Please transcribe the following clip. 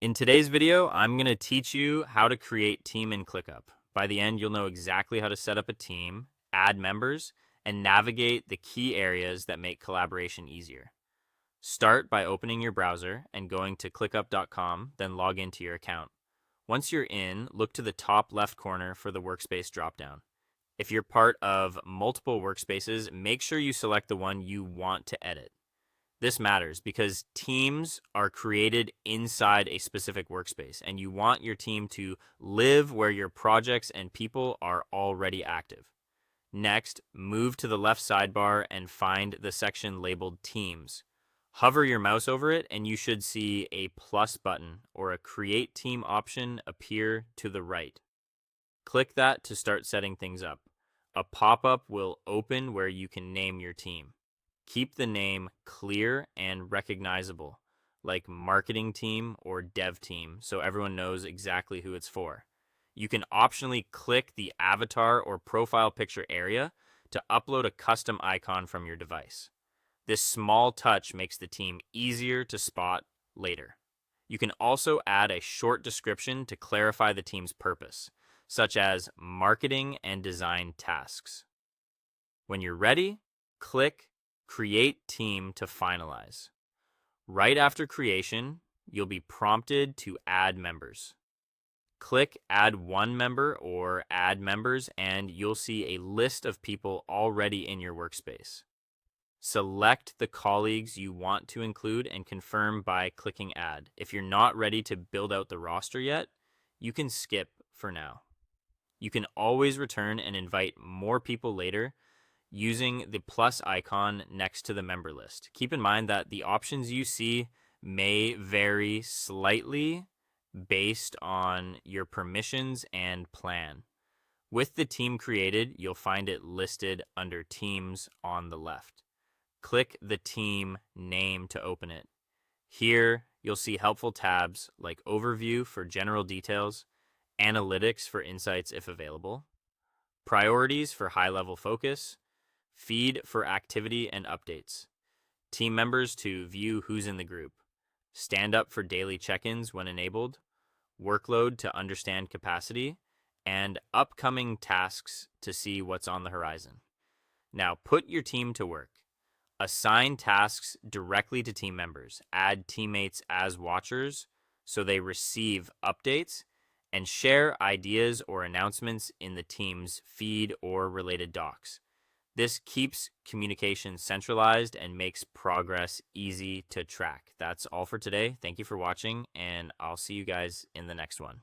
In today's video, I'm going to teach you how to create team in ClickUp. By the end, you'll know exactly how to set up a team, add members, and navigate the key areas that make collaboration easier. Start by opening your browser and going to clickup.com, then log into your account. Once you're in, look to the top left corner for the workspace dropdown. If you're part of multiple workspaces, make sure you select the one you want to edit. This matters because teams are created inside a specific workspace, and you want your team to live where your projects and people are already active. Next, move to the left sidebar and find the section labeled Teams. Hover your mouse over it, and you should see a plus button or a Create Team option appear to the right. Click that to start setting things up. A pop-up will open where you can name your team. Keep the name clear and recognizable, like marketing team or dev team, so everyone knows exactly who it's for. You can optionally click the avatar or profile picture area to upload a custom icon from your device. This small touch makes the team easier to spot later. You can also add a short description to clarify the team's purpose, such as marketing and design tasks. When you're ready, click Create Team to finalize. Right after creation, you'll be prompted to add members. Click Add One Member or Add Members, and you'll see a list of people already in your workspace. Select the colleagues you want to include and confirm by clicking Add. If you're not ready to build out the roster yet, you can skip for now. You can always return and invite more people later using the plus icon next to the member list. Keep in mind that the options you see may vary slightly based on your permissions and plan. With the team created, you'll find it listed under Teams on the left. Click the team name to open it. Here, you'll see helpful tabs like Overview for general details, Analytics for insights if available, Priorities for high-level focus, Feed for activity and updates, team members to view who's in the group, stand up for daily check-ins when enabled, workload to understand capacity, and upcoming tasks to see what's on the horizon. Now put your team to work. Assign tasks directly to team members, add teammates as watchers so they receive updates, and share ideas or announcements in the team's feed or related docs. This keeps communication centralized and makes progress easy to track. That's all for today. Thank you for watching, and I'll see you guys in the next one.